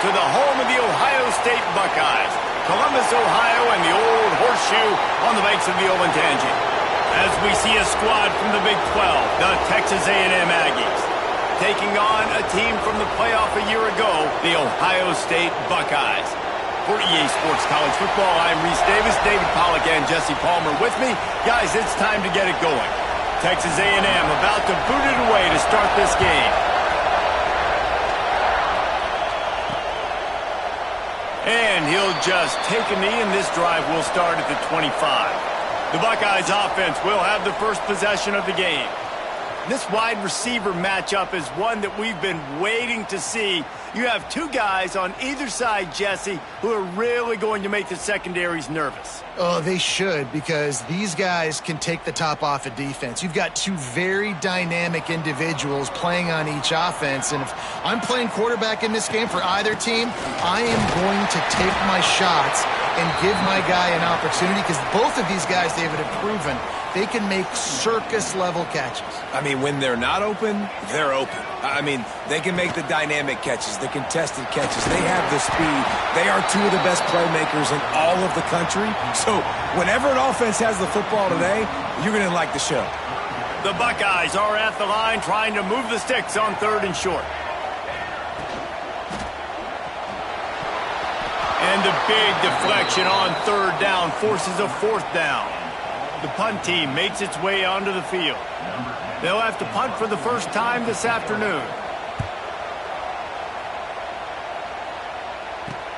to the home of the Ohio State Buckeyes, Columbus, Ohio, and the old horseshoe on the banks of the Olentangy. As we see a squad from the Big 12, the Texas A&M Aggies, taking on a team from the playoff a year ago, the Ohio State Buckeyes. For EA Sports College Football, I'm Reese Davis, David Pollack, and Jesse Palmer with me. Guys, it's time to get it going. Texas A&M about to boot it away to start this game. And he'll just take a knee, and this drive will start at the 25. The Buckeyes offense will have the first possession of the game. This wide receiver matchup is one that we've been waiting to see. You have two guys on either side, Jesse, who are really going to make the secondaries nervous. Oh, they should, because these guys can take the top off of defense. You've got two very dynamic individuals playing on each offense, and if I'm playing quarterback in this game for either team, I am going to take my shots and give my guy an opportunity, because both of these guys, David, have proven they can make circus-level catches. I mean, when they're not open, they're open. I mean, they can make the dynamic catches, the contested catches. They have the speed. They are two of the best playmakers in all of the country. So whenever an offense has the football today, you're going to like the show. The Buckeyes are at the line trying to move the sticks on 3rd and short. And the big deflection on 3rd down forces a 4th down. The punt team makes its way onto the field. They'll have to punt for the first time this afternoon.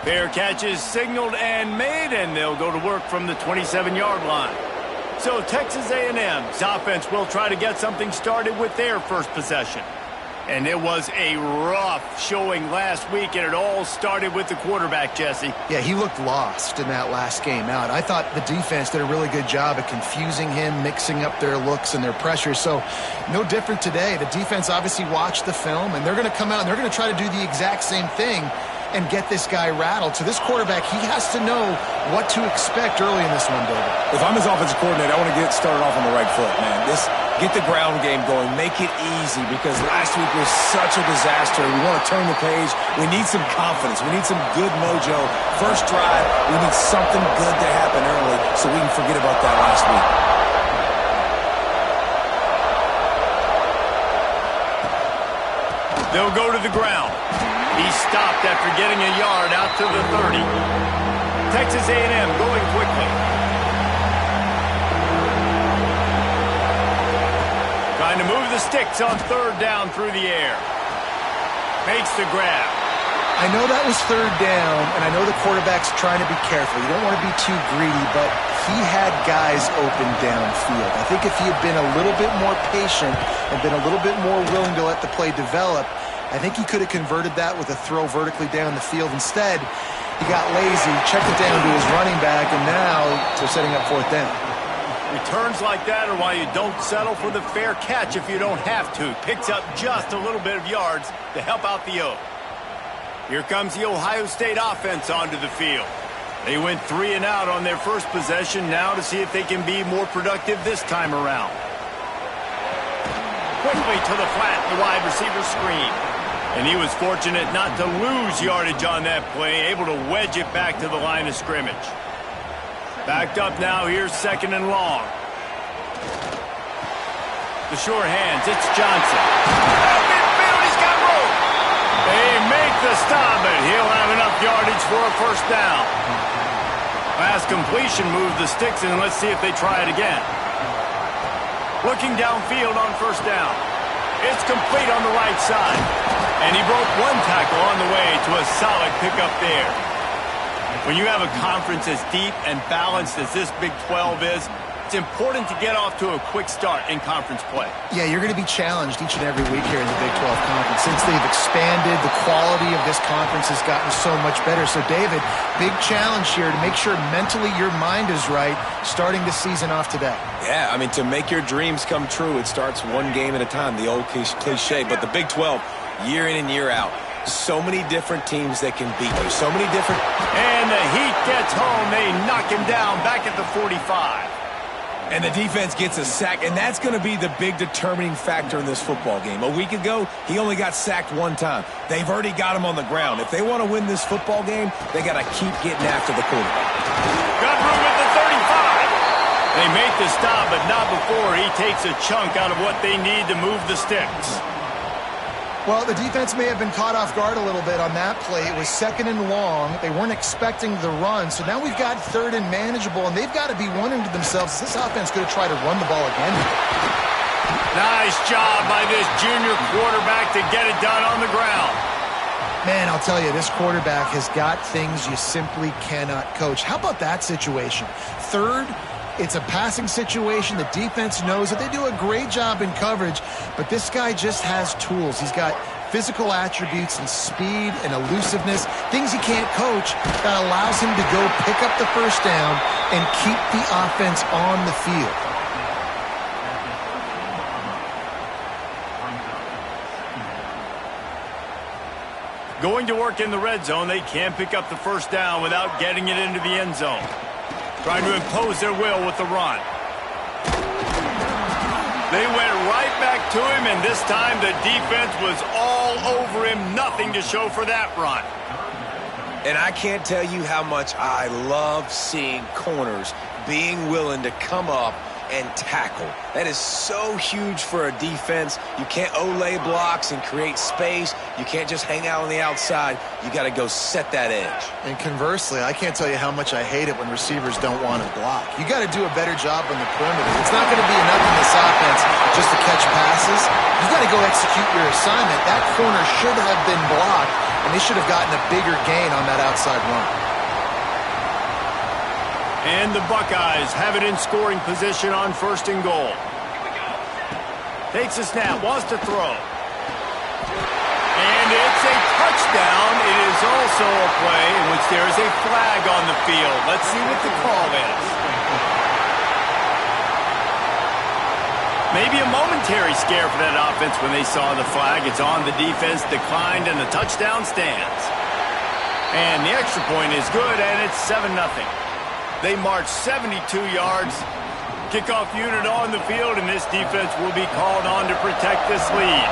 Fair catch is signaled and made, and they'll go to work from the 27-yard line. So Texas A&M's offense will try to get something started with their first possession. And it was a rough showing last week, and it all started with the quarterback, Jesse. Yeah, he looked lost in that last game out. I thought the defense did a really good job of confusing him, mixing up their looks and their pressure. So no different today. The defense obviously watched the film, and they're going to come out and they're going to try to do the exact same thing and get this guy rattled. So this quarterback, he has to know what to expect early in this one, David. If I'm his offensive coordinator, I want to get started off on the right foot, man. Get the ground game going. Make it easy, because last week was such a disaster. We want to turn the page. We need some confidence. We need some good mojo. First drive, we need something good to happen early so we can forget about that last week. They'll go to the ground. He stopped after getting a yard out to the 30. Texas A&M going quickly. Trying to move the sticks on 3rd down through the air. Makes the grab. I know that was 3rd down, and I know the quarterback's trying to be careful. You don't want to be too greedy, but he had guys open downfield. I think if he had been a little bit more patient and been a little bit more willing to let the play develop, I think he could have converted that with a throw vertically down the field. Instead, he got lazy, checked it down to his running back, and now they're setting up 4th down. Returns like that are why you don't settle for the fair catch if you don't have to. Picks up just a little bit of yards to help out the O. Here comes the Ohio State offense onto the field. They went 3 and out on their first possession, now to see if they can be more productive this time around. Quickly to the flat, the wide receiver screen. And he was fortunate not to lose yardage on that play, able to wedge it back to the line of scrimmage. Backed up now, here's 2nd and long. The sure hands, it's Johnson. Midfield, he's got room. They make the stop, but he'll have enough yardage for a 1st down. Last completion moved the sticks, and let's see if they try it again. Looking downfield on 1st down. It's complete on the right side. And he broke one tackle on the way to a solid pickup there. When you have a conference as deep and balanced as this Big 12 is, it's important to get off to a quick start in conference play. Yeah, you're going to be challenged each and every week here in the Big 12 Conference. Since they've expanded, the quality of this conference has gotten so much better. So, David, big challenge here to make sure mentally your mind is right starting the season off today. Yeah, I mean, to make your dreams come true, it starts one game at a time, the old cliche. But the Big 12, year in and year out, so many different teams that can beat you. So many different... And the heat gets home. They knock him down back at the 45. And the defense gets a sack, and that's going to be the big determining factor in this football game. A week ago, he only got sacked one time. They've already got him on the ground. If they want to win this football game, they got to keep getting after the quarterback. Got room at the 35. They make the stop, but not before he takes a chunk out of what they need to move the sticks. Well, the defense may have been caught off guard a little bit on that play. It was 2nd and long. They weren't expecting the run. So now we've got 3rd and manageable, and they've got to be wondering to themselves, is this offense going to try to run the ball again? Nice job by this junior quarterback to get it done on the ground. Man, I'll tell you, this quarterback has got things you simply cannot coach. How about that situation? 3rd, it's a passing situation. The defense knows that they do a great job in coverage, but this guy just has tools. He's got physical attributes and speed and elusiveness, things he can't coach, that allows him to go pick up the first down and keep the offense on the field. Going to work in the red zone, they can't pick up the first down without getting it into the end zone. Trying to impose their will with the run. They went right back to him, and this time the defense was all over him. Nothing to show for that run. And I can't tell you how much I love seeing corners being willing to come up and tackle. That is so huge for a defense. You can't olay blocks and create space. You can't just hang out on the outside. You got to go set that edge. And conversely, I can't tell you how much I hate it when receivers don't want to block. You got to do a better job on the perimeter. It's not going to be enough in this offense just to catch passes. You got to go execute your assignment. That corner should have been blocked, and they should have gotten a bigger gain on that outside run. And the Buckeyes have it in scoring position on 1st and goal. Takes a snap, wants to throw. And it's a touchdown. It is also a play in which there is a flag on the field. Let's see what the call is. Maybe a momentary scare for that offense when they saw the flag. It's on, the defense declined, and the touchdown stands. And the extra point is good, and it's 7-0. They march 72 yards. Kickoff unit on the field, and this defense will be called on to protect this lead.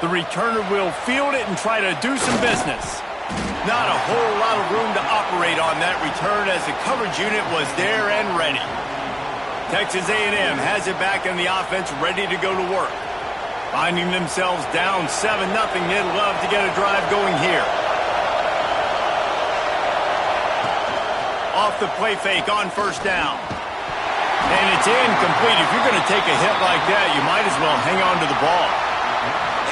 The returner will field it and try to do some business. Not a whole lot of room to operate on that return as the coverage unit was there and ready. Texas A&M has it back in the offense, ready to go to work. Finding themselves down 7-0, they'd love to get a drive going here. Off the play fake on 1st down. And it's incomplete. If you're going to take a hit like that, you might as well hang on to the ball.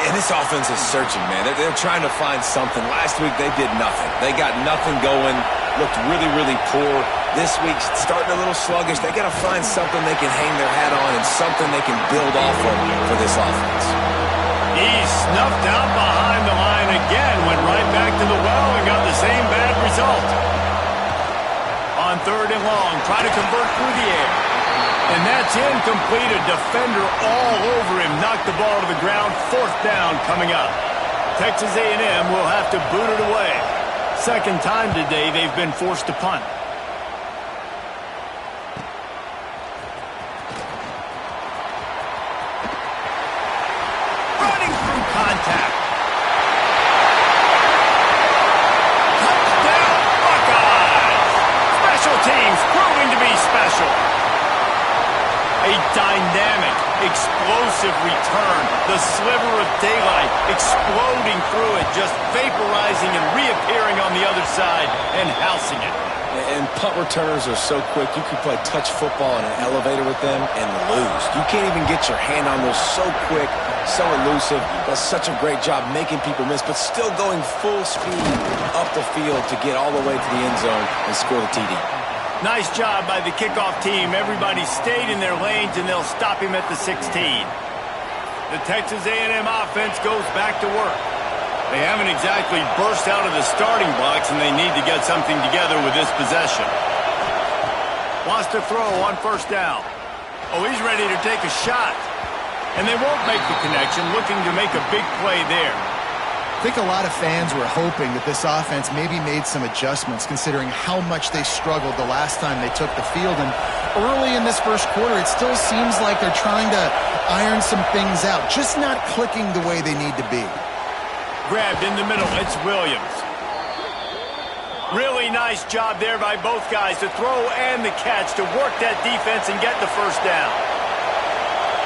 And this offense is searching, man. They're trying to find something. Last week, they did nothing. They got nothing going, looked really, really poor. This week, starting a little sluggish. They got to find something they can hang their hat on and something they can build off of for this offense. He snuffed out behind the line again, went right back to the well and got the same bad result. On 3rd and long, try to convert through the air. And that's incomplete. A defender all over him. Knocked the ball to the ground. 4th down coming up. Texas A&M will have to boot it away. 2nd time today they've been forced to punt. Running through contact. Teams proving to be special. A dynamic, explosive return. The sliver of daylight exploding through it, just vaporizing and reappearing on the other side and housing it. And punt returners are so quick. You can play touch football in an elevator with them and lose. You can't even get your hand on those. So quick, so elusive. Does such a great job making people miss, but still going full speed up the field to get all the way to the end zone and score the TD. Nice job by the kickoff team. Everybody stayed in their lanes, and they'll stop him at the 16. The Texas A&M offense goes back to work. They haven't exactly burst out of the starting blocks, and they need to get something together with this possession. Wants to throw on 1st down. Oh, he's ready to take a shot. And they won't make the connection, looking to make a big play there. I think a lot of fans were hoping that this offense maybe made some adjustments considering how much they struggled the last time they took the field. And early in this first quarter, it still seems like they're trying to iron some things out, just not clicking the way they need to be. Grabbed in the middle, it's Williams. Really nice job there by both guys to throw and the catch to work that defense and get the first down.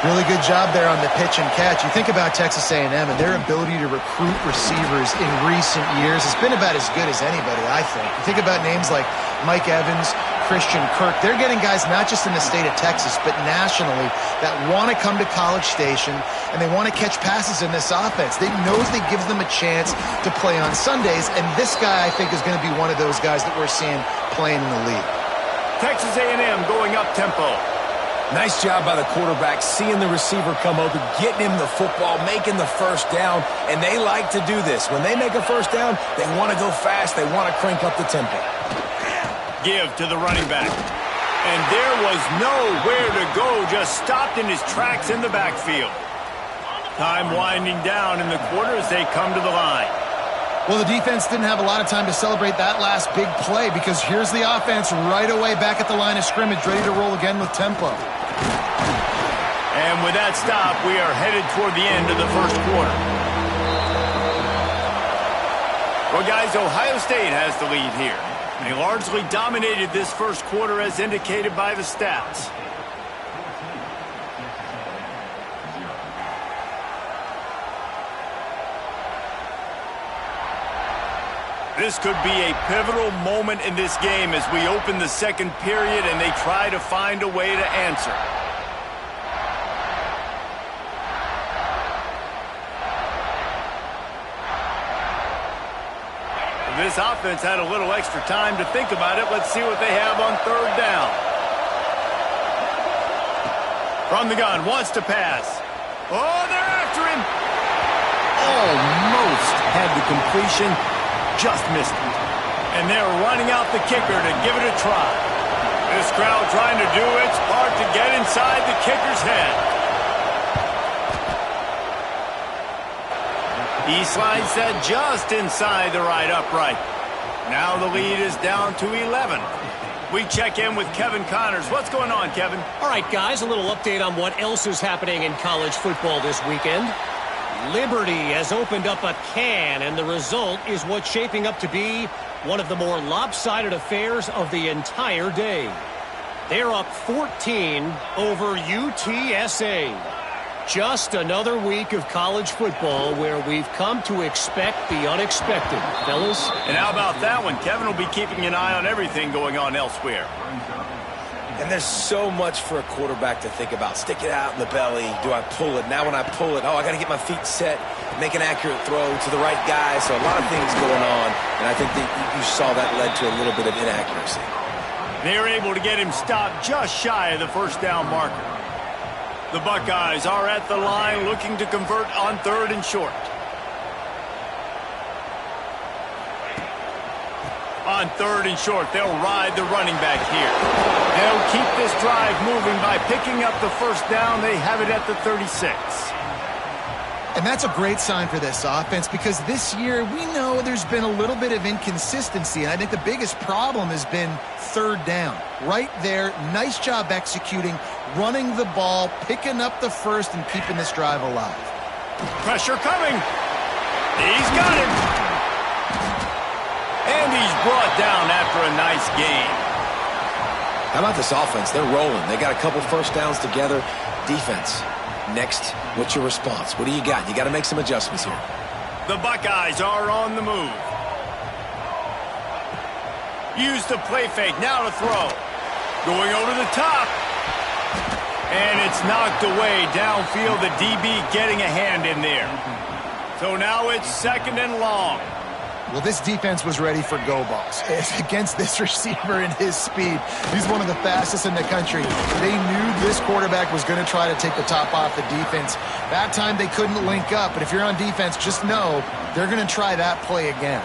Really good job there on the pitch and catch. You think about Texas A&M and their ability to recruit receivers in recent years. It's been about as good as anybody, I think. You think about names like Mike Evans, Christian Kirk. They're getting guys not just in the state of Texas, but nationally that want to come to College Station and they want to catch passes in this offense. They knows they gives them a chance to play on Sundays, and this guy, I think, is going to be one of those guys that we're seeing playing in the league. Texas A&M going up tempo. Nice job by the quarterback, seeing the receiver come open, getting him the football, making the first down, and they like to do this. When they make a first down, they want to go fast. They want to crank up the tempo. Give to the running back. And there was nowhere to go, just stopped in his tracks in the backfield. Time winding down in the quarter as they come to the line. Well, the defense didn't have a lot of time to celebrate that last big play because here's the offense right away back at the line of scrimmage, ready to roll again with tempo. And with that stop, we are headed toward the end of the first quarter. Well, guys, Ohio State has the lead here. They largely dominated this first quarter as indicated by the stats. This could be a pivotal moment in this game as we open the second period and they try to find a way to answer. This offense had a little extra time to think about it. Let's see what they have on third down. From the gun, wants to pass. Oh, they're after him. Almost had the completion. Just missed it. And they're running out the kicker to give it a try. This crowd trying to do its part to get inside the kicker's head. He slides that just inside the right upright. Now the lead is down to 11. We check in with Kevin Connors. What's going on, Kevin? All right, guys, a little update on what else is happening in college football this weekend. Liberty has opened up a can, and the result is what's shaping up to be one of the more lopsided affairs of the entire day. They're up 14 over UTSA. Just another week of college football where we've come to expect the unexpected, fellas. And how about that one? Kevin will be keeping an eye on everything going on elsewhere. And there's so much for a quarterback to think about. Stick it out in the belly. Do I pull it? Now when I pull it, I got to get my feet set, make an accurate throw to the right guy. So a lot of things going on, and I think that you saw that led to a little bit of inaccuracy. They're able to get him stopped just shy of the first down marker. The Buckeyes are at the line looking to convert on third and short. On third and short, they'll ride the running back here. They'll keep this drive moving by picking up the first down. They have it at the 36. And that's a great sign for this offense because this year we know there's been a little bit of inconsistency. And I think the biggest problem has been third down. Right there, nice job executing, running the ball, picking up the first, and keeping this drive alive. Pressure coming. He's got it. And he's brought down after a nice game. How about this offense? They're rolling. They got a couple first downs together. Defense. Next, what's your response? What do you got? You got to make some adjustments here. The Buckeyes are on the move. Use the play fake. Now to throw. Going over the top. And it's knocked away downfield. The DB getting a hand in there. So now it's second and long. Well, this defense was ready for go balls. Against this receiver and his speed, he's one of the fastest in the country. They knew this quarterback was going to try to take the top off the defense. That time they couldn't link up, but if you're on defense, just know they're going to try that play again.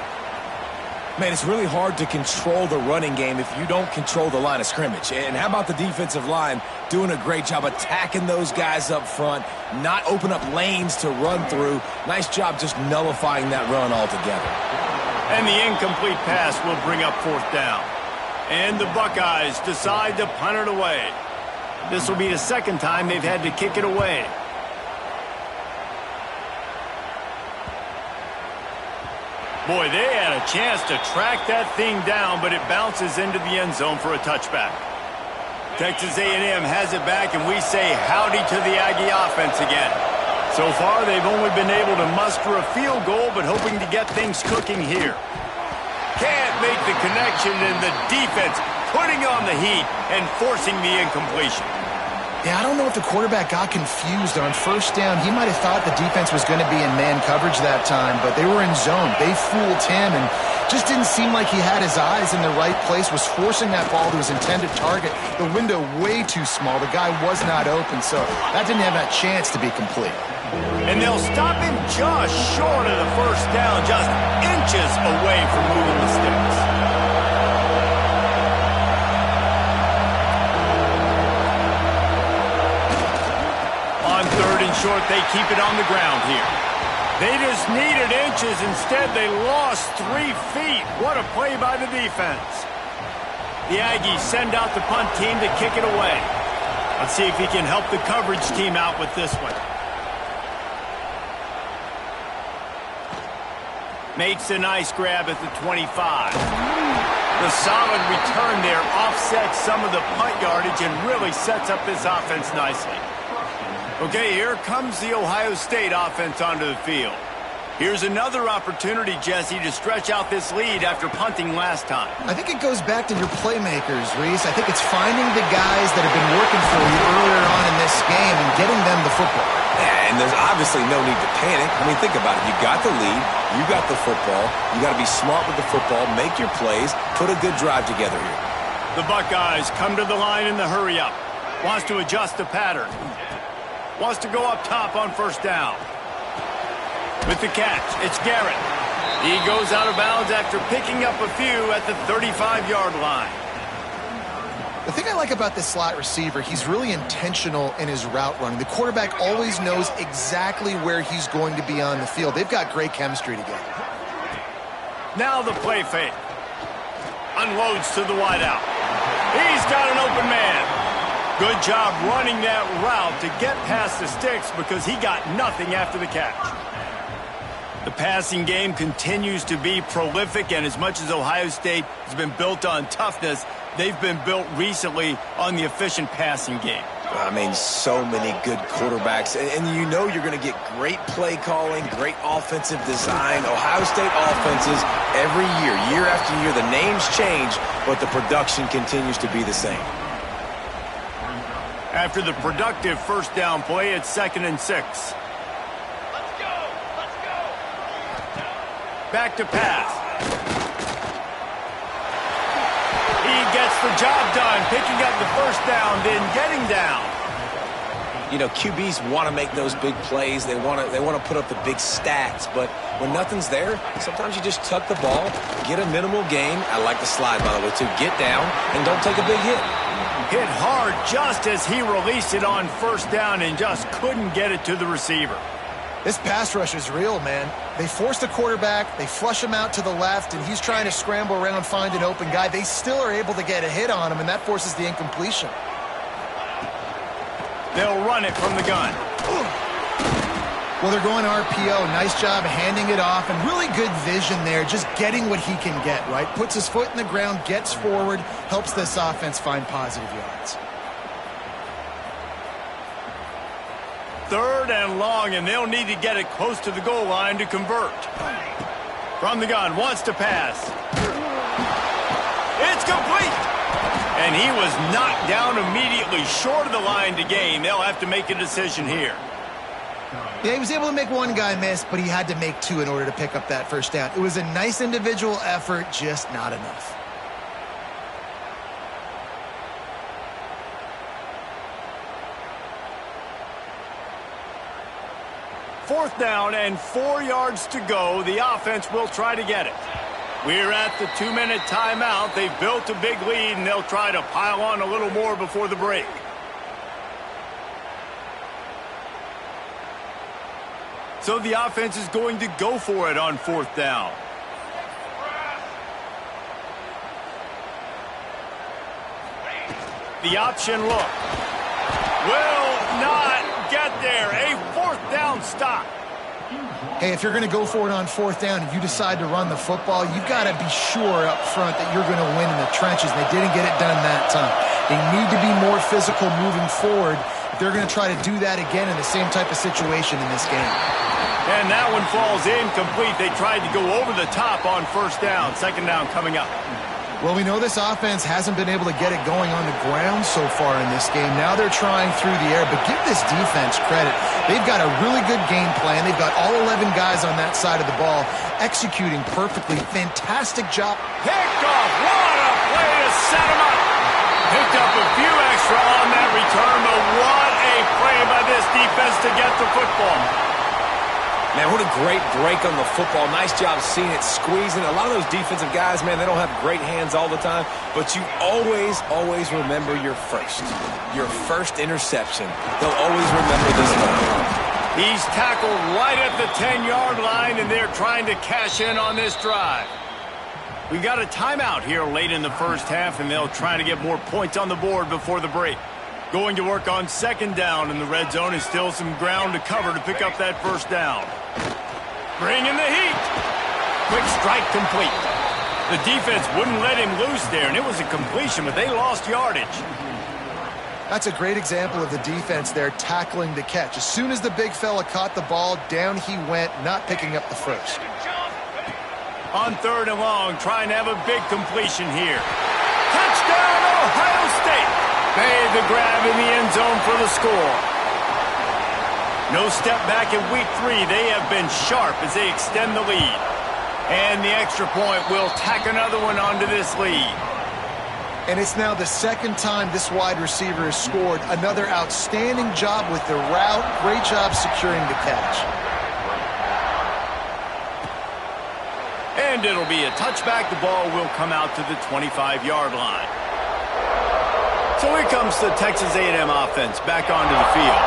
Man, it's really hard to control the running game if you don't control the line of scrimmage. And how about the defensive line doing a great job attacking those guys up front, not open up lanes to run through. Nice job just nullifying that run altogether. And the incomplete pass will bring up 4th down. And the Buckeyes decide to punt it away. This will be the 2nd time they've had to kick it away. Boy, they had a chance to track that thing down, but it bounces into the end zone for a touchback. Texas A&M has it back, and we say howdy to the Aggie offense again. So far, they've only been able to muster a field goal, but hoping to get things cooking here. Can't make the connection, and the defense putting on the heat and forcing the incompletion. Yeah, I don't know if the quarterback got confused on 1st down. He might have thought the defense was going to be in man coverage that time, but they were in zone. They fooled him and just didn't seem like he had his eyes in the right place, was forcing that ball to his intended target. The window way too small. The guy was not open, so that didn't have that chance to be complete. And they'll stop him just short of the 1st down, just inches away from moving the sticks. On 3rd and short, they keep it on the ground here. They just needed inches. Instead, they lost 3 feet. What a play by the defense. The Aggies send out the punt team to kick it away. Let's see if he can help the coverage team out with this one. Makes a nice grab at the 25. The solid return there offsets some of the punt yardage and really sets up this offense nicely. Okay, here comes the Ohio State offense onto the field. Here's another opportunity, Jesse, to stretch out this lead after punting last time. I think it goes back to your playmakers, Reese. I think it's finding the guys that have been working for you earlier on in this game and getting them the football. Yeah, and there's obviously no need to panic. I mean, think about it. You got the lead. You got the football. You got to be smart with the football. Make your plays. Put a good drive together here. The Buckeyes come to the line in the hurry-up. Wants to adjust the pattern. Wants to go up top on 1st down. With the catch, it's Garrett. He goes out of bounds after picking up a few at the 35-yard line. The thing I like about this slot receiver, he's really intentional in his route running. The quarterback always knows exactly where he's going to be on the field. They've got great chemistry together. Now the play fake. Unloads to the wideout. He's got an open man. Good job running that route to get past the sticks because he got nothing after the catch. The passing game continues to be prolific, and as much as Ohio State has been built on toughness, they've been built recently on the efficient passing game. I mean, so many good quarterbacks, and you know you're going to get great play calling, great offensive design. Ohio State offenses every year after year, the names change, but the production continues to be the same. After the productive 1st down play, it's 2nd and 6. Let's go! Let's go! Back to pass. He gets the job done, picking up the 1st down, then getting down. You know, QBs want to make those big plays. They want to put up the big stats, but when nothing's there, sometimes you just tuck the ball, get a minimal gain. I like the slide, by the way, to get down and don't take a big hit. Hit hard just as he released it on 1st down and just couldn't get it to the receiver. This pass rush is real, man. They force the quarterback, they flush him out to the left, and he's trying to scramble around, find an open guy. They still are able to get a hit on him, and that forces the incompletion. They'll run it from the gun. Well, they're going RPO. Nice job handing it off, and really good vision there, just getting what he can get, right? Puts his foot in the ground, gets forward, helps this offense find positive yards. 3rd and long, and they'll need to get it close to the goal line to convert. From the gun, wants to pass. It's complete! And he was knocked down immediately short of the line to gain. They'll have to make a decision here. Yeah, he was able to make one guy miss, but he had to make 2 in order to pick up that 1st down. It was a nice individual effort, just not enough. Fourth down and 4 yards to go. The offense will try to get it. We're at the 2-minute timeout. They've built a big lead, and they'll try to pile on a little more before the break. So the offense is going to go for it on 4th down. The option look will not get there. A 4th down stop. Hey, if you're going to go for it on 4th down and you decide to run the football, you've got to be sure up front that you're going to win in the trenches. They didn't get it done that time. They need to be more physical moving forward if they're going to try to do that again in the same type of situation in this game. And that one falls incomplete. They tried to go over the top on 1st down. 2nd down coming up. Well, we know this offense hasn't been able to get it going on the ground so far in this game. Now they're trying through the air, but give this defense credit. They've got a really good game plan. They've got all 11 guys on that side of the ball executing perfectly. Fantastic job. Picked off. What a play to set him up. Picked up a few extra on that return, but what a play by this defense to get the football. Man, what a great break on the football. Nice job seeing it, squeezing. A lot of those defensive guys, man, they don't have great hands all the time, but you always, always remember your first interception. They'll always remember this moment. He's tackled right at the 10-yard line, and they're trying to cash in on this drive. We've got a timeout here late in the first half, and they'll try to get more points on the board before the break. Going to work on 2nd down, and the red zone is still some ground to cover to pick up that 1st down. Bring in the heat. Quick strike complete. The defense wouldn't let him loose there, and it was a completion, but they lost yardage. That's a great example of the defense there tackling the catch. As soon as the big fella caught the ball, down he went, not picking up the first. On 3rd and long, trying to have a big completion here. Touchdown, Ohio State. Made the grab in the end zone for the score. No step back in week 3. They have been sharp as they extend the lead. And the extra point will tack another one onto this lead. And it's now the 2nd time this wide receiver has scored. Another outstanding job with the route. Great job securing the catch. And it'll be a touchback. The ball will come out to the 25-yard line. So here comes the Texas A&M offense back onto the field.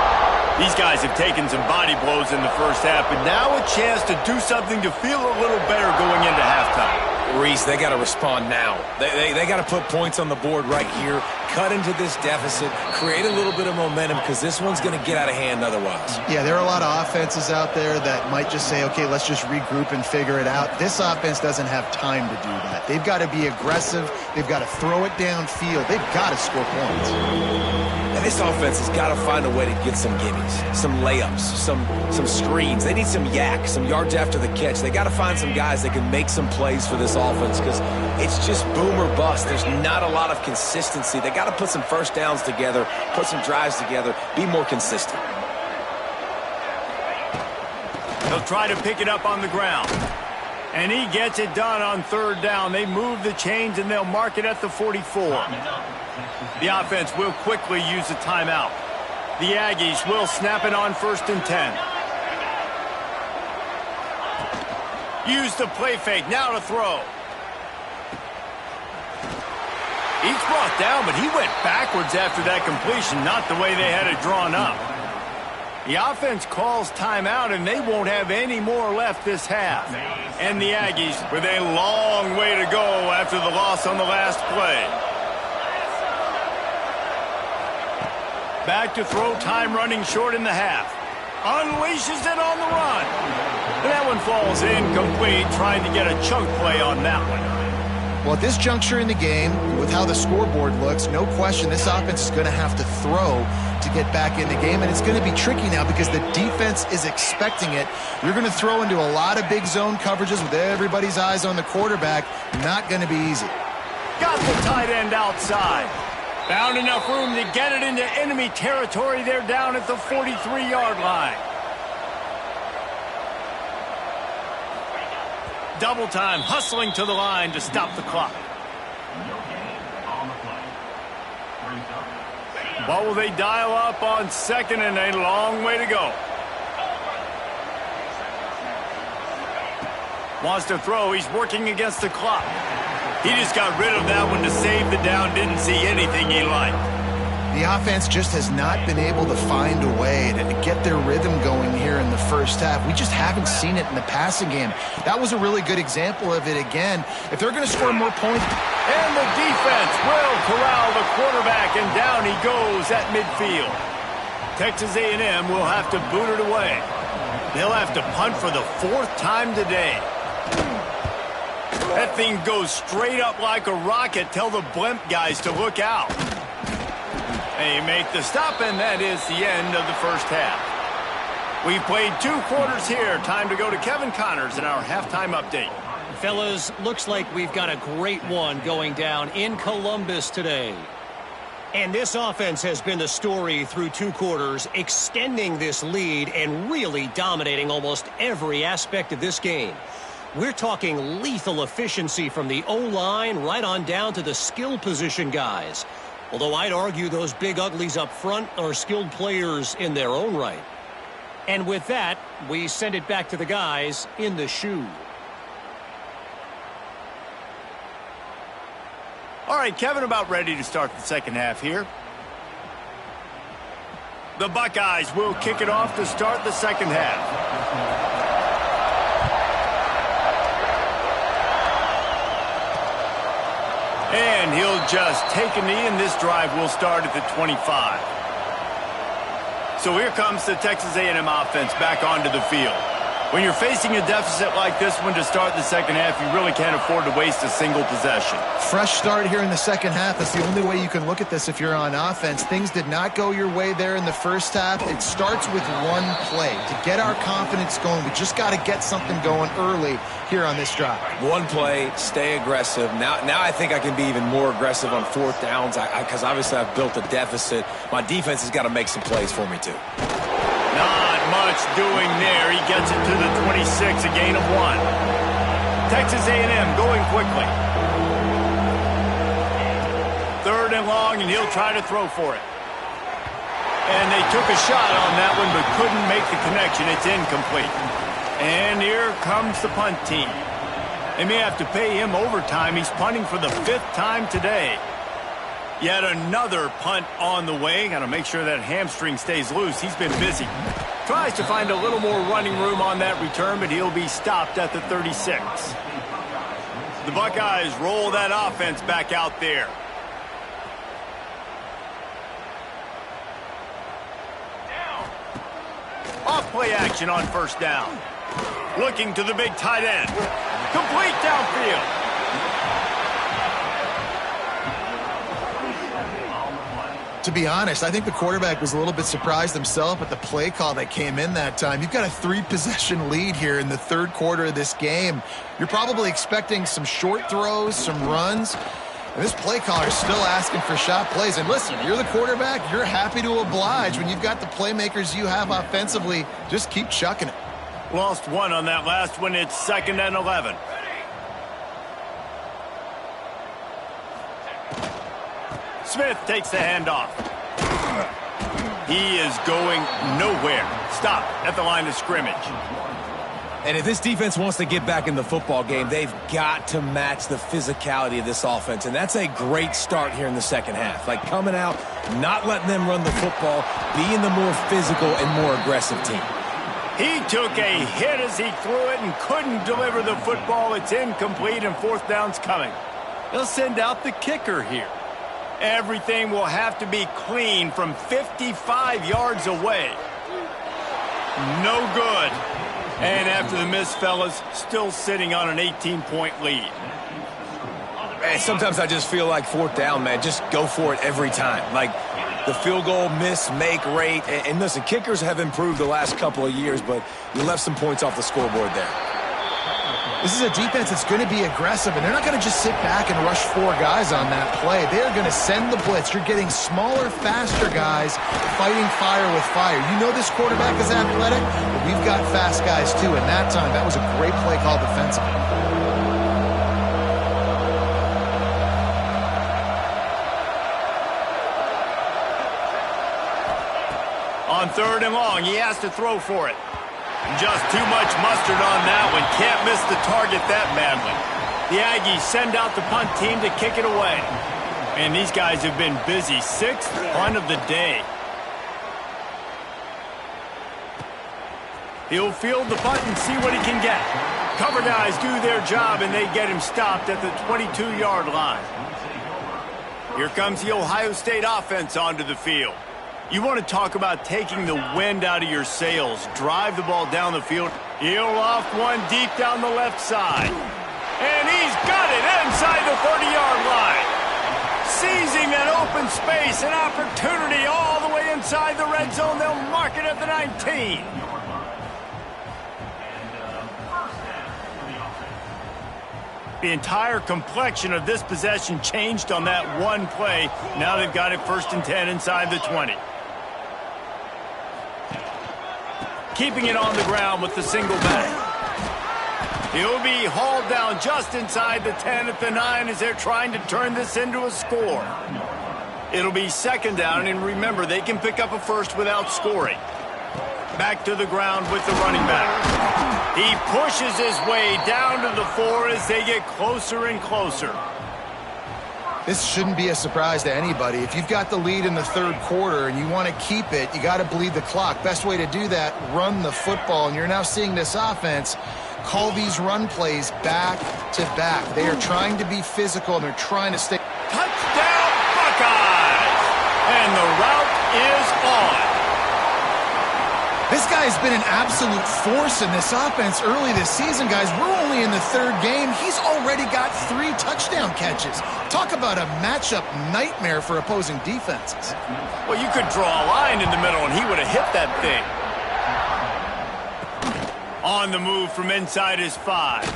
These guys have taken some body blows in the first half, but now a chance to do something to feel a little better going into halftime. Reese, they got to respond now. They got to put points on the board right here, cut into this deficit, create a little bit of momentum, because this one's going to get out of hand otherwise. Yeah, there are a lot of offenses out there that might just say, okay, let's just regroup and figure it out. This offense doesn't have time to do that. They've got to be aggressive. They've got to throw it downfield. They've got to score points. And this offense has got to find a way to get some gimmies, some layups, some screens. They need some yak, some yards after the catch. They got to find some guys that can make some plays for this offense, because it's just boom or bust. There's not a lot of consistency. They got to put some first downs together, put some drives together, be more consistent. They'll try to pick it up on the ground. And he gets it done on 3rd down. They move the chains, and they'll mark it at the 44. The offense will quickly use a timeout. The Aggies will snap it on 1st and 10. Use the play fake. Now to throw. He's brought down, but he went backwards after that completion, not the way they had it drawn up. The offense calls timeout, and they won't have any more left this half. And the Aggies with a long way to go after the loss on the last play. Back to throw, time running short in the half. Unleashes it on the run. And that one falls incomplete, trying to get a chunk play on that one. Well, at this juncture in the game, with how the scoreboard looks, no question this offense is going to have to throw to get back in the game, and it's going to be tricky now because the defense is expecting it. You're going to throw into a lot of big zone coverages with everybody's eyes on the quarterback. Not going to be easy. Got the tight end outside. Found enough room to get it into enemy territory. They're down at the 43-yard line. Double time, hustling to the line to stop the clock. What will they dial up on 2nd and a long way to go? Wants to throw. He's working against the clock. He just got rid of that one to save the down. Didn't see anything he liked. The offense just has not been able to find a way to get their rhythm going here in the first half. We just haven't seen it in the passing game. That was a really good example of it again. If they're going to score more points... And the defense will corral the quarterback, and down he goes at midfield. Texas A&M will have to boot it away. They'll have to punt for the 4th time today. That thing goes straight up like a rocket. Tell the blimp guys to look out. They make the stop, and that is the end of the first half. We've played 2 quarters here. Time to go to Kevin Connors in our halftime update. Fellas, looks like we've got a great one going down in Columbus today. And this offense has been the story through 2 quarters, extending this lead and really dominating almost every aspect of this game. We're talking lethal efficiency from the O-line right on down to the skill position guys. Although I'd argue those big uglies up front are skilled players in their own right. And with that, we send it back to the guys in the shoe. All right, Kevin, about ready to start the second half here. The Buckeyes will kick it off to start the second half. And he'll just take a knee, and this drive will start at the 25. So here comes the Texas A&M offense back onto the field. When you're facing a deficit like this one to start the second half, you really can't afford to waste a single possession. Fresh start here in the second half. That's the only way you can look at this if you're on offense. Things did not go your way there in the first half. It starts with one play. To get our confidence going, we just got to get something going early here on this drive. One play, stay aggressive. Now I think I can be even more aggressive on 4th downs because obviously I've built a deficit. My defense has got to make some plays for me too. Not much doing there. He gets it to the 26, a gain of 1. Texas A&M going quickly. 3rd and long, and he'll try to throw for it. And they took a shot on that one, but couldn't make the connection. It's incomplete. And here comes the punt team. They may have to pay him overtime. He's punting for the 5th time today. Yet another punt on the way. Got to make sure that hamstring stays loose. He's been busy. Tries to find a little more running room on that return, but he'll be stopped at the 36. The Buckeyes roll that offense back out there. Off play action on 1st down. Looking to the big tight end. Complete downfield. To be honest, I think the quarterback was a little bit surprised himself at the play call that came in that time. You've got a 3-possession lead here in the 3rd quarter of this game. You're probably expecting some short throws, some runs. And this play caller is still asking for shot plays. And listen, you're the quarterback. You're happy to oblige when you've got the playmakers you have offensively. Just keep chucking it. Lost 1 on that last one. It's 2nd and 11. Smith takes the handoff. He is going nowhere. Stop at the line of scrimmage. And if this defense wants to get back in the football game, they've got to match the physicality of this offense. And that's a great start here in the second half. Like coming out, not letting them run the football, being the more physical and more aggressive team. He took a hit as he threw it and couldn't deliver the football. It's incomplete, and 4th down's coming. They'll send out the kicker here. Everything will have to be clean from 55 yards away. No good. And after the miss, fellas, still sitting on an 18-point lead. Man, sometimes I just feel like 4th down, man. Just go for it every time. Like the field goal miss, make rate. And listen, kickers have improved the last couple of years, but you left some points off the scoreboard there. This is a defense that's going to be aggressive, and they're not going to just sit back and rush 4 guys on that play. They're going to send the blitz. You're getting smaller, faster guys fighting fire with fire. You know this quarterback is athletic, but we've got fast guys too, and that time, that was a great play call defensively. On 3rd and long, he has to throw for it. Just too much mustard on that one. Can't miss the target that badly. The Aggies send out the punt team to kick it away. And these guys have been busy. 6th punt of the day. He'll field the punt and see what he can get. Cover guys do their job, and they get him stopped at the 22-yard line. Here comes the Ohio State offense onto the field. You want to talk about taking the wind out of your sails. Drive the ball down the field. He'll loft one deep down the left side. And he's got it inside the 30-yard line. Seizing an open space, an opportunity all the way inside the red zone. They'll mark it at the 19. The entire complexion of this possession changed on that one play. Now they've got it 1st and 10 inside the 20. Keeping it on the ground with the single back. He'll be hauled down just inside the 10 at the 9 as they're trying to turn this into a score. It'll be 2nd down, and remember, they can pick up a first without scoring. Back to the ground with the running back. He pushes his way down to the 4 as they get closer and closer. This shouldn't be a surprise to anybody. If you've got the lead in the 3rd quarter and you want to keep it, you got to bleed the clock. Best way to do that, run the football. And you're now seeing this offense call these run plays back to back. They are trying to be physical, and they're trying to stay. Touchdown, Buckeyes! And the route is on. This guy has been an absolute force in this offense early this season, guys. We're only in the 3rd game. He's already got 3 touchdown catches. Talk about a matchup nightmare for opposing defenses. Well, you could draw a line in the middle, and he would have hit that thing. On the move from inside his 5.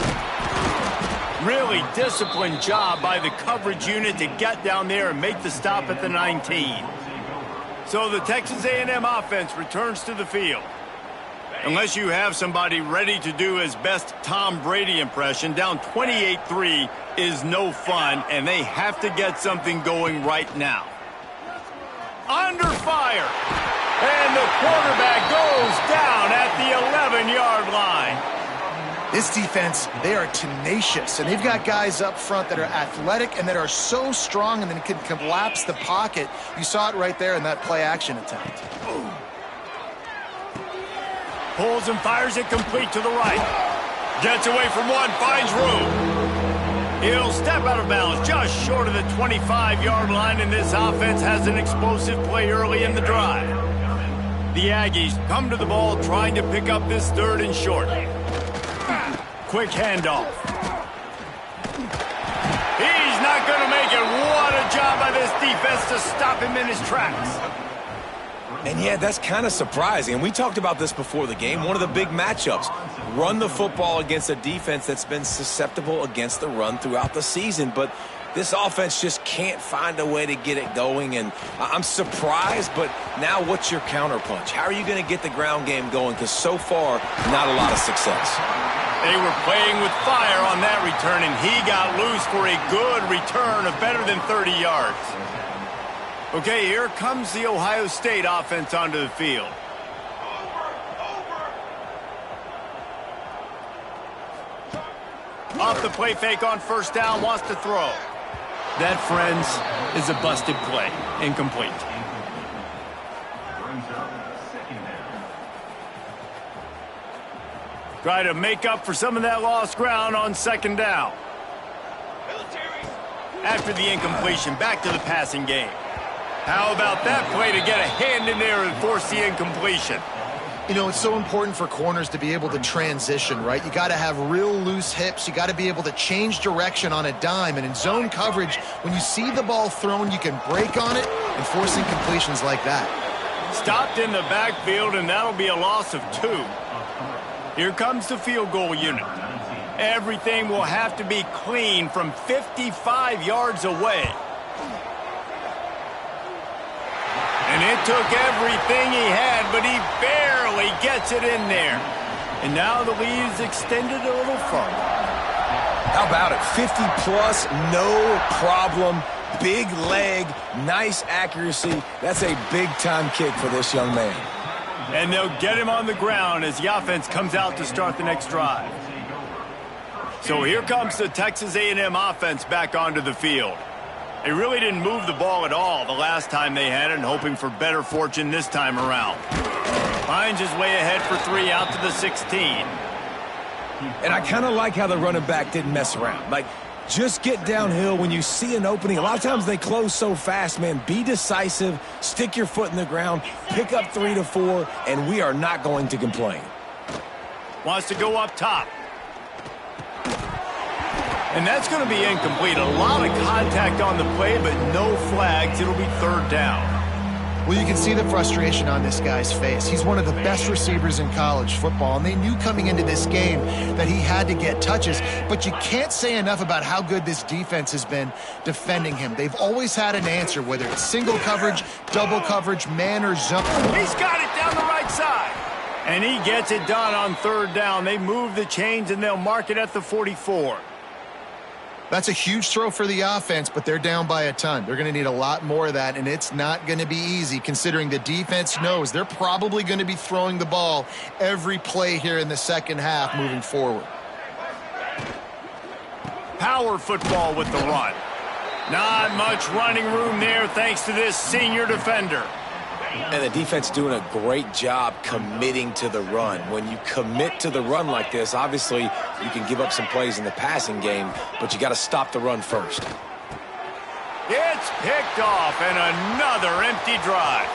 Really disciplined job by the coverage unit to get down there and make the stop at the 19. So the Texas A&M offense returns to the field. Unless you have somebody ready to do his best Tom Brady impression, down 28-3 is no fun, and they have to get something going right now. Under fire, and the quarterback goes down at the 11-yard line. This defense, they are tenacious, and they've got guys up front that are athletic and that are so strong and then can collapse the pocket. You saw it right there in that play-action attempt. Pulls and fires it complete to the right. Gets away from one, finds room. He'll step out of bounds just short of the 25-yard line, and this offense has an explosive play early in the drive. The Aggies come to the ball trying to pick up this 3rd and short. Quick handoff. He's not going to make it. What a job by this defense to stop him in his tracks. And yeah, that's kind of surprising. And we talked about this before the game. One of the big matchups. Run the football against a defense that's been susceptible against the run throughout the season. But this offense just can't find a way to get it going. And I'm surprised, but now what's your counterpunch? How are you going to get the ground game going? Because so far, not a lot of success. They were playing with fire on that return, and he got loose for a good return of better than 30 yards. Okay, here comes the Ohio State offense onto the field. Off the play fake on 1st down, wants to throw. That, friends, is a busted play. Incomplete. Try to make up for some of that lost ground on 2nd down. After the incompletion, back to the passing game. How about that play to get a hand in there and force the incompletion? You know, it's so important for corners to be able to transition, right? You got to have real loose hips. You got to be able to change direction on a dime. And in zone coverage, when you see the ball thrown, you can break on it and force incompletions like that. Stopped in the backfield, and that'll be a loss of 2. Here comes the field goal unit. Everything will have to be clean from 55 yards away. And it took everything he had, but he barely gets it in there. And now the lead is extended a little further. How about it? 50-plus, no problem. Big leg, nice accuracy. That's a big-time kick for this young man. And they'll get him on the ground as the offense comes out to start the next drive. So here comes the Texas A&M offense back onto the field. They really didn't move the ball at all the last time they had it, and hoping for better fortune this time around. Finds his way ahead for 3 out to the 16. And I kind of like how the running back didn't mess around. Like, just get downhill when you see an opening. A lot of times they close so fast, man. Be decisive, stick your foot in the ground, pick up 3 to 4, and we are not going to complain. Wants to go up top. And that's going to be incomplete. A lot of contact on the play, but no flags. It'll be 3rd down. Well, you can see the frustration on this guy's face. He's one of the best receivers in college football, and they knew coming into this game that he had to get touches, but you can't say enough about how good this defense has been defending him. They've always had an answer, whether it's single coverage, double coverage, man or zone. He's got it down the right side. And he gets it done on 3rd down. They move the chains, and they'll mark it at the 44. That's a huge throw for the offense, but they're down by a ton. They're going to need a lot more of that, and it's not going to be easy considering the defense knows they're probably going to be throwing the ball every play here in the second half moving forward. Power football with the run. Not much running room there thanks to this senior defender. And the defense doing a great job committing to the run. When you commit to the run like this, obviously you can give up some plays in the passing game, but you got to stop the run first. It's picked off, and another empty drive.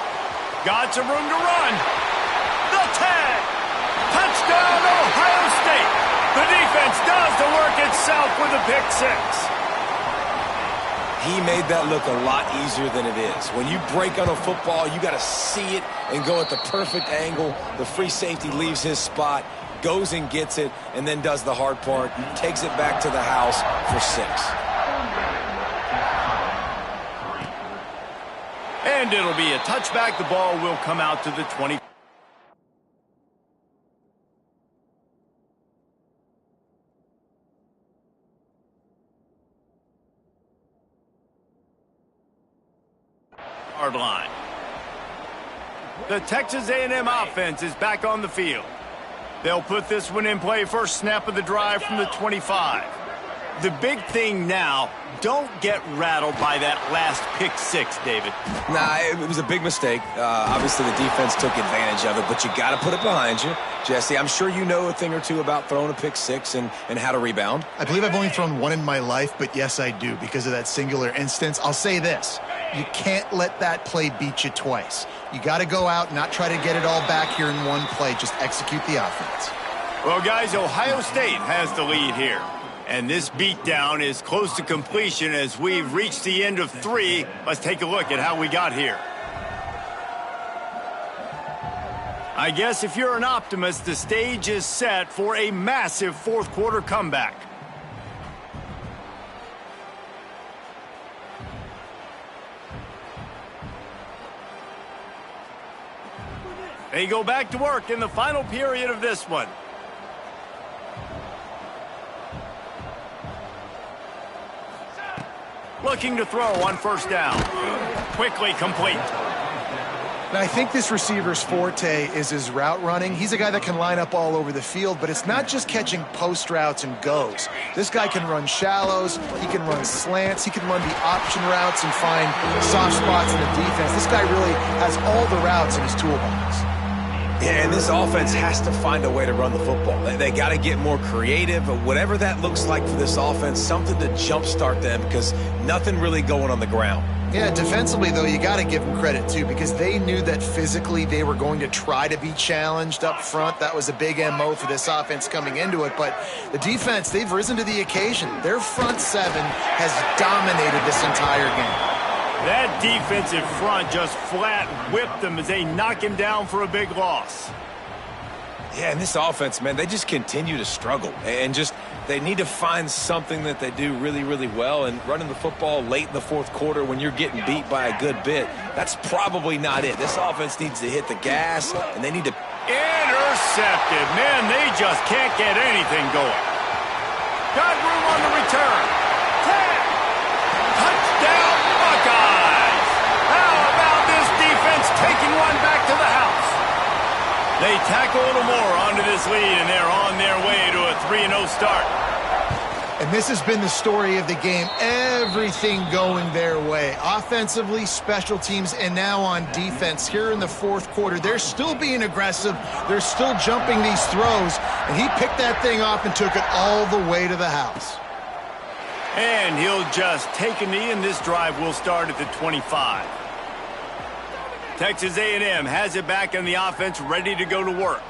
Got some room to run. The tag. Touchdown, Ohio State. The defense does the work itself with a pick 6. He made that look a lot easier than it is. When you break on a football, you got to see it and go at the perfect angle. The free safety leaves his spot, goes and gets it, and then does the hard part. He takes it back to the house for 6. And it'll be a touchback. The ball will come out to the 20. Line. The Texas A&M offense is back on the field. They'll put this one in play first snap of the drive from the 25. The big thing now, don't get rattled by that last pick 6, David. Nah, it was a big mistake. Obviously, the defense took advantage of it, but you got to put it behind you. Jesse, I'm sure you know a thing or two about throwing a pick 6 and how to rebound. I believe I've only thrown one in my life, but yes, I do because of that singular instance. I'll say this. You can't let that play beat you twice. You got to go out and not try to get it all back here in one play. Just execute the offense. Well, guys, Ohio State has the lead here. And this beatdown is close to completion as we've reached the end of 3. Let's take a look at how we got here. I guess if you're an optimist, the stage is set for a massive 4th quarter comeback. They go back to work in the final period of this one. Looking to throw on 1st down. Quickly complete. Now, I think this receiver's forte is his route running. He's a guy that can line up all over the field, but it's not just catching post routes and goes. This guy can run shallows, he can run slants, he can run the option routes and find soft spots in the defense. This guy really has all the routes in his toolbox. Yeah, and this offense has to find a way to run the football. They got to get more creative, but whatever that looks like for this offense, something to jumpstart them because nothing really going on the ground. Yeah, defensively, though, you got to give them credit, too, because they knew that physically they were going to try to be challenged up front. That was a big MO for this offense coming into it. But the defense, they've risen to the occasion. Their front 7 has dominated this entire game. That defensive front just flat whipped them as they knock him down for a big loss. Yeah, and this offense, man, they just continue to struggle. And just they need to find something that they do really, really well. And running the football late in the 4th quarter when you're getting beat by a good bit, that's probably not it. This offense needs to hit the gas, and they need to... Intercepted. Man, they just can't get anything going. Got room on the return. Touchdown, Buckeyes! How about this defense taking one back to the house? They tack a little more onto this lead, and they're on their way to a 3-0 start. And this has been the story of the game. Everything going their way. Offensively, special teams, and now on defense here in the fourth quarter. They're still being aggressive. They're still jumping these throws. And he picked that thing off and took it all the way to the house. And he'll just take a knee, and this drive will start at the 25. Texas A&M has it back in the offense, ready to go to work.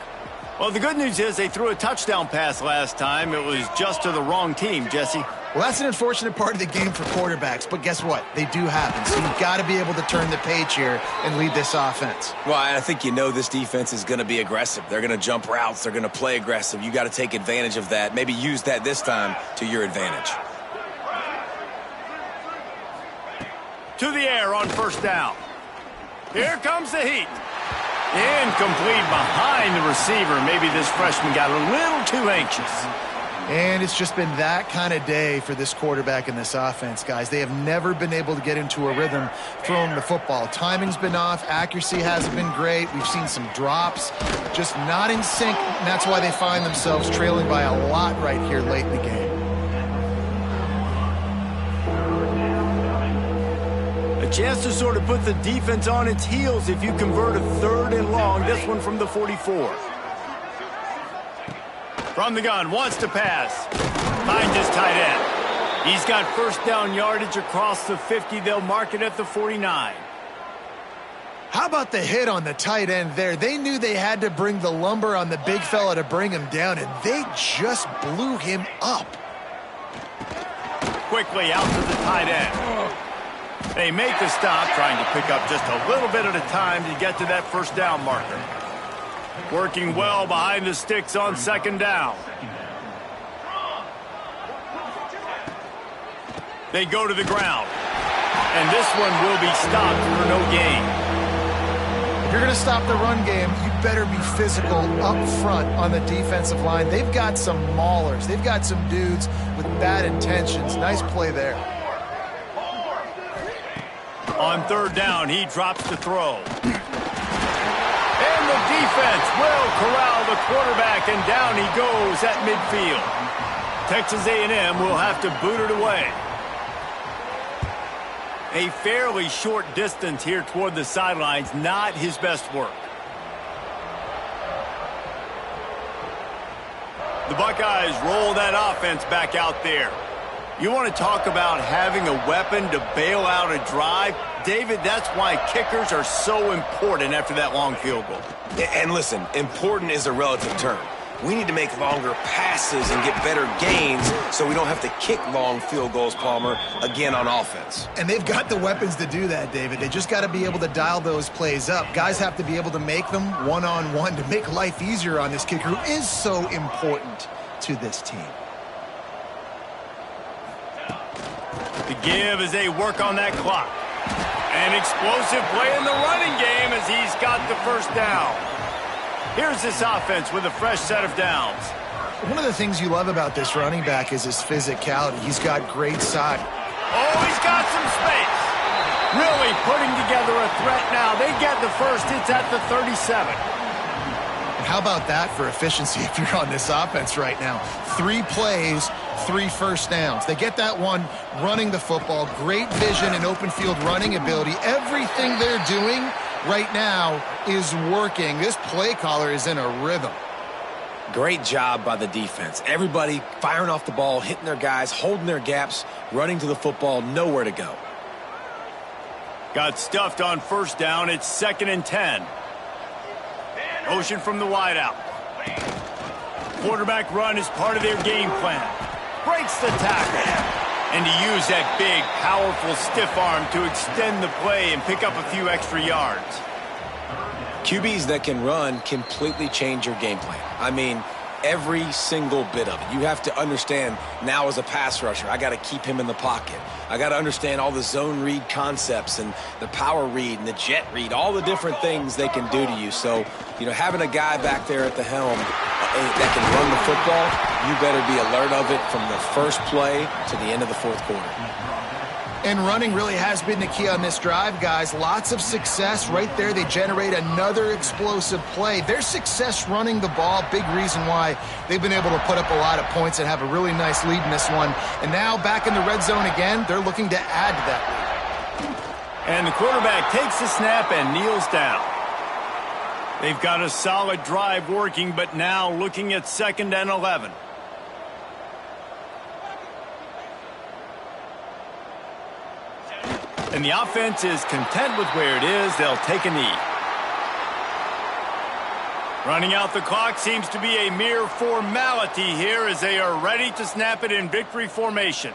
Well, the good news is they threw a touchdown pass last time. It was just to the wrong team, Jesse. Well, that's an unfortunate part of the game for quarterbacks, but guess what? They do happen. So you've got to be able to turn the page here and lead this offense. Well, I think you know this defense is going to be aggressive. They're going to jump routes. They're going to play aggressive. You got to take advantage of that. Maybe use that this time to your advantage. To the air on first down. Here comes the heat. Incomplete behind the receiver. Maybe this freshman got a little too anxious. And it's just been that kind of day for this quarterback and this offense, guys. They have never been able to get into a rhythm throwing the football. Timing's been off. Accuracy hasn't been great. We've seen some drops. Just not in sync. And that's why they find themselves trailing by a lot right here late in the game. A chance to sort of put the defense on its heels if you convert a 3rd and long. This one from the 44. From the gun, wants to pass. Finds his tight end. He's got first down yardage across the 50. They'll mark it at the 49. How about the hit on the tight end there? They knew they had to bring the lumber on the big fella to bring him down, and they just blew him up. Quickly out to the tight end. They make the stop, trying to pick up just a little bit at a time to get to that first down marker. Working well behind the sticks on second down. They go to the ground. And this one will be stopped for no gain. If you're going to stop the run game, you better be physical up front on the defensive line. They've got some maulers. They've got some dudes with bad intentions. Nice play there. On third down, he drops to throw. And the defense will corral the quarterback, and down he goes at midfield. Texas A&M will have to boot it away. A fairly short distance here toward the sidelines, not his best work. The Buckeyes roll that offense back out there. You want to talk about having a weapon to bail out a drive? David, that's why kickers are so important after that long field goal. And listen, important is a relative term. We need to make longer passes and get better gains so we don't have to kick long field goals, Palmer, again on offense. And they've got the weapons to do that, David. They just got to be able to dial those plays up. Guys have to be able to make them one-on-one to make life easier on this kicker who is so important to this team. The give as they work on that clock. An explosive play in the running game as he's got the first down. Here's this offense with a fresh set of downs. One of the things you love about this running back is his physicality. He's got great size. Oh, he's got some space. Really putting together a threat now. They get the first. It's at the 37. How about that for efficiency if you're on this offense right now? 3 plays, 3 first downs. They get that one running the football. Great vision and open field running ability. Everything they're doing right now is working. This play caller is in a rhythm. Great job by the defense. Everybody firing off the ball, hitting their guys, holding their gaps, running to the football, nowhere to go. Got stuffed on first down. It's 2nd and 10. Motion from the wideout. Quarterback run is part of their game plan. Breaks the tackle. And to use that big, powerful stiff arm to extend the play and pick up a few extra yards. QBs that can run completely change your game plan. I mean, every single bit of it. You have to understand now as a pass rusher, I got to keep him in the pocket. I got to understand all the zone read concepts and the power read and the jet read, all the different things they can do to you. So, having a guy back there at the helm that can run the football, you better be alert of it from the first play to the end of the fourth quarter. And running really has been the key on this drive, guys. Lots of success right there. They generate another explosive play. Their success running the ball, big reason why they've been able to put up a lot of points and have a really nice lead in this one. And now back in the red zone again, they're looking to add to that lead. And the quarterback takes the snap and kneels down. They've got a solid drive working, but now looking at 2nd and 11. And the offense is content with where it is. They'll take a knee. Running out the clock seems to be a mere formality here as they are ready to snap it in victory formation.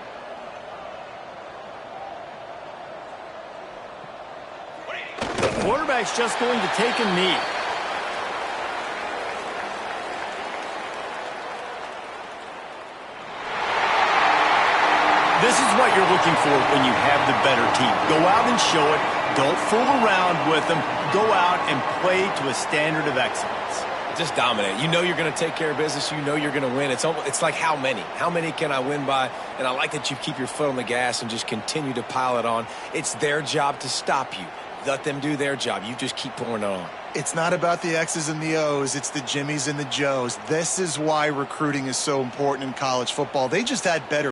The quarterback's just going to take a knee. This is what you're looking for when you have the better team. Go out and show it. Don't fool around with them. Go out and play to a standard of excellence. Just dominate. You know you're going to take care of business. You know you're going to win. It's like how many? How many can I win by? And I like that you keep your foot on the gas and just continue to pile it on. It's their job to stop you. Let them do their job. You just keep pouring it on. It's not about the X's and the O's. It's the Jimmies and the Joes. This is why recruiting is so important in college football. They just had better